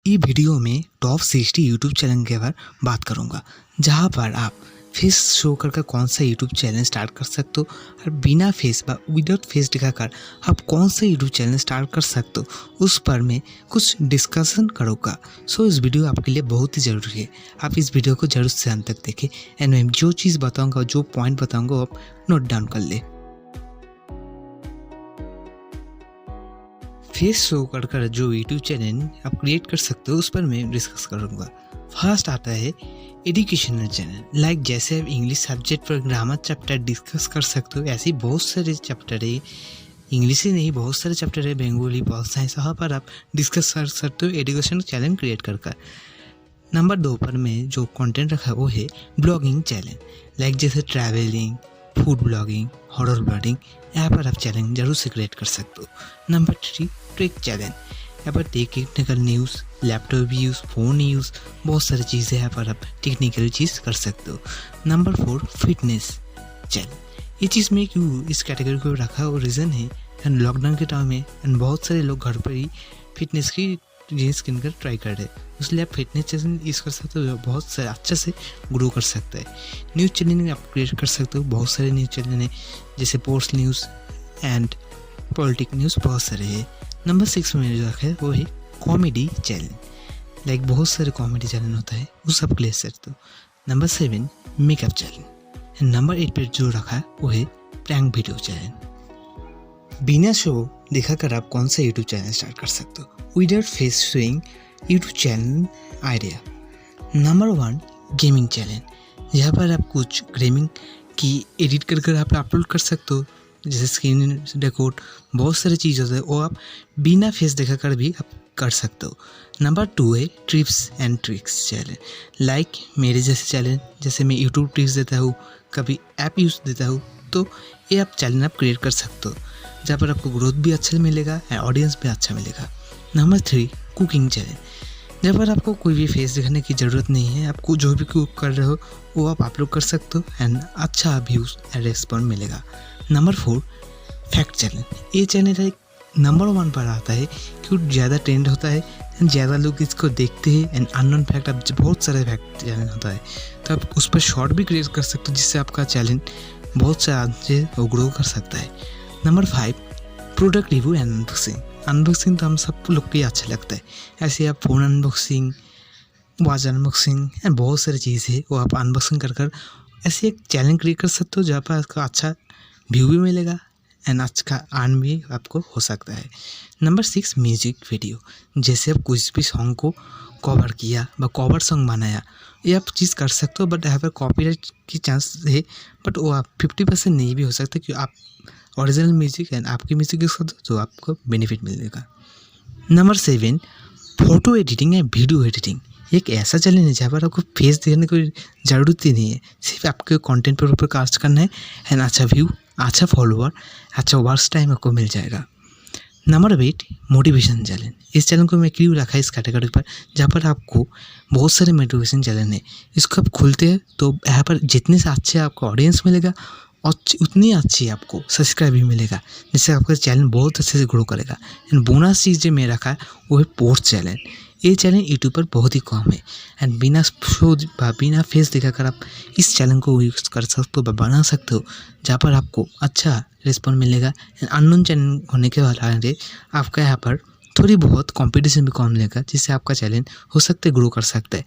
ये वीडियो में top 60 YouTube channel के बारे बात करूँगा, जहाँ पर आप फेस शो करके कौन सा यूट्यूब चैनल स्टार्ट कर सकते हो और बिना फेस व विदाउट फेस दिखाकर आप कौन सा यूट्यूब चैनल स्टार्ट कर सकते हो, उस पर मैं कुछ डिस्कशन करूँगा। सो इस वीडियो आपके लिए बहुत ही ज़रूरी है। आप इस वीडियो को जरूर से अंत तक देखें एंड मैं जो चीज़ बताऊँगा, जो पॉइंट बताऊँगा, आप नोट डाउन कर ले। फेस शो कर जो यूट्यूब चैनल आप क्रिएट कर सकते हो, उस पर मैं डिस्कस करूँगा। फर्स्ट आता है एजुकेशनल चैनल, लाइक जैसे आप इंग्लिश सब्जेक्ट पर ग्रामर चैप्टर डिस्कस कर सकते हो, ऐसे ही बहुत सारे चैप्टर है। इंग्लिश ही नहीं, बहुत सारे चैप्टर है, बंगाली, पॉल साइंस, वहाँ पर आप डिस्कस कर सकते हो एजुकेशनल चैनल क्रिएट कर। नंबर 2 पर मैं जो कंटेंट रखा वो है ब्लॉगिंग चैनल, लाइक जैसे travelling, food blogging, horror blogging, यहाँ पर आप चैनल जरूर से क्रिएट कर सकते हो। नंबर 3 ट्रिक चैनल, यहाँ पर technical news, laptop use, phone use, बहुत सारी चीज़ें यहाँ पर आप टेक्निकल चीज़ कर सकते हो। नंबर 4 फिटनेस चैनल, ये चीज़ में क्यों इस कैटेगरी को रखा और रीज़न है एंड लॉकडाउन के टाइम में एंड बहुत सारे लोग घर पर ही फिटनेस की जीन्स किन कर ट्राई कर रहे हैं, इसलिए आप फिटनेस चैनल यूज़ कर सकते हो, बहुत सारे अच्छे से ग्रो कर सकता है। न्यूज़ चैनल आप क्रिएट कर सकते हो, बहुत सारे न्यूज़ चैनल हैं जैसे sports news and politic news, बहुत सारे हैं। नंबर 6 में जो रखा है वो है कॉमेडी चैनल, लाइक बहुत सारे कॉमेडी चैनल होता है, वो सब ले सकते हो। Number 7 makeup channel and number 8 पर जो रखा है वो है प्रैंक वीडियो चैनल। बिना शो दिखाकर आप कौन सा यूट्यूब चैनल स्टार्ट कर सकते हो without face showing YouTube channel idea. Number 1 gaming channel, यहाँ पर आप कुछ गेमिंग की एडिट कर आप अपलोड कर सकते हो, जैसे स्क्रीन रिकॉर्ड, बहुत सारी चीज़ होता है, वो आप बिना फेस दिखाकर भी आप कर सकते हो। नंबर 2 है trips and tricks channel, like मेरे जैसे चैनल, जैसे मैं यूट्यूब टिप्स देता हूँ, कभी ऐप यूज़ देता हूँ, तो ये आप चैनल आप क्रिएट कर सकते हो, जहाँ पर आपको ग्रोथ भी अच्छा मिलेगा एंड ऑडियंस भी अच्छा मिलेगा। नंबर 3 कुकिंग चैनल, जहाँ पर आपको कोई भी फेस दिखाने की ज़रूरत नहीं है, आपको जो भी कुक कर रहे हो वो आप अपलोड कर सकते हो एंड अच्छा व्यूज़ एंड रेस्पॉन्स मिलेगा। नंबर 4 फैक्ट चैनल, ये चैनल है नंबर 1 पर आता है क्योंकि ज़्यादा ट्रेंड होता है एंड ज़्यादा लोग इसको देखते हैं एंड अननोन फैक्ट, अब बहुत सारे फैक्ट चैनल होता है, तो आप उस पर शॉर्ट भी क्रिएट कर सकते हो, जिससे आपका चैनल बहुत से वो ग्रो कर सकता है। Number 5 product review and unboxing, unboxing तो हम सब लोग को अच्छा लगता है, ऐसे आप phone unboxing, watch unboxing and बहुत सारी चीज़ें वो आप अनबॉक्सिंग कर ऐसे एक चैनल क्रिएट कर सकते हो, जहाँ पर आपका अच्छा व्यू भी मिलेगा एंड अच्छा अर्न भी आपको हो सकता है। नंबर 6 म्यूजिक वीडियो, जैसे आप कुछ भी सॉन्ग को कवर किया व कवर सॉन्ग बनाया, ये आप चीज़ कर सकते हो, बट यहाँ पर कॉपीराइट की चांस है, बट वो आप 50% नहीं भी हो सकता, क्योंकि आप ओरिजिनल म्यूजिक एंड आपकी म्यूजिक यूज़ करते हो तो आपको बेनिफिट मिलेगा। Number 7 photo editing and video editing, एक ऐसा चैनल है जहाँ पर आपको फेस देखने की ज़रूरत ही नहीं है, सिर्फ आपके कंटेंट पर ऊपर कास्ट करना है एंड अच्छा व्यू, अच्छा फॉलोअर, अच्छा वॉच टाइम आपको मिल जाएगा। नंबर 8 मोटिवेशन चैनल, इस चैनल को मैं क्यों रखा है इस कैटेगरी पर, जहाँ पर आपको बहुत सारे मोटिवेशन चैनल है, इसको आप खुलते हैं तो यहाँ पर जितने से अच्छे आपको ऑडियंस मिलेगा और उतनी अच्छी आपको सब्सक्राइब भी मिलेगा, जिससे आपका चैनल बहुत अच्छे से ग्रो करेगा। एंड बोनस चीज़ जो मैं रखा है वो है पोस्ट चैनल, ये चैनल यूट्यूब पर बहुत ही कम है एंड बिना शो बिना फेस दिखाकर आप इस चैनल को यूज़ कर सकते हो, बना सकते हो, जहाँ पर आपको अच्छा रिस्पॉन्स मिलेगा एंड अननोन चैनल होने के बाद आपका यहाँ पर थोड़ी बहुत कंपटीशन भी कम मिलेगा, जिससे आपका चैनल हो सकता है ग्रो कर सकता है।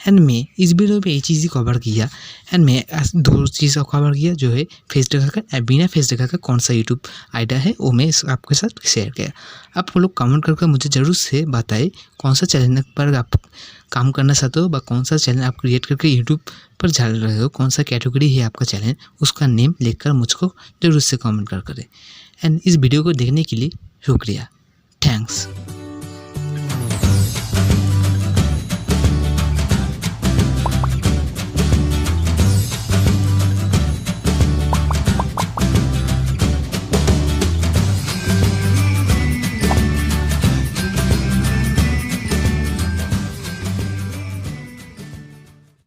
एंड मैं इस वीडियो में ये चीज़ ही कवर किया एंड मैं 2 चीज़ कवर किया, जो है फेस दिखाकर बिना फेस दिखाकर कौन सा यूट्यूब आइडिया है, वो मैं आपके साथ शेयर किया। आप लोग कमेंट करके मुझे ज़रूर से बताएं कौन सा चैनल पर आप काम करना चाहते हो, व कौन सा चैनल आप क्रिएट करके यूट्यूब पर डाल रहे हो, कौन सा कैटेगरी है आपका चैनल, उसका नेम लिखकर मुझको ज़रूर से कमेंट कर करें। एंड इस वीडियो को देखने के लिए शुक्रिया, थैंक्स।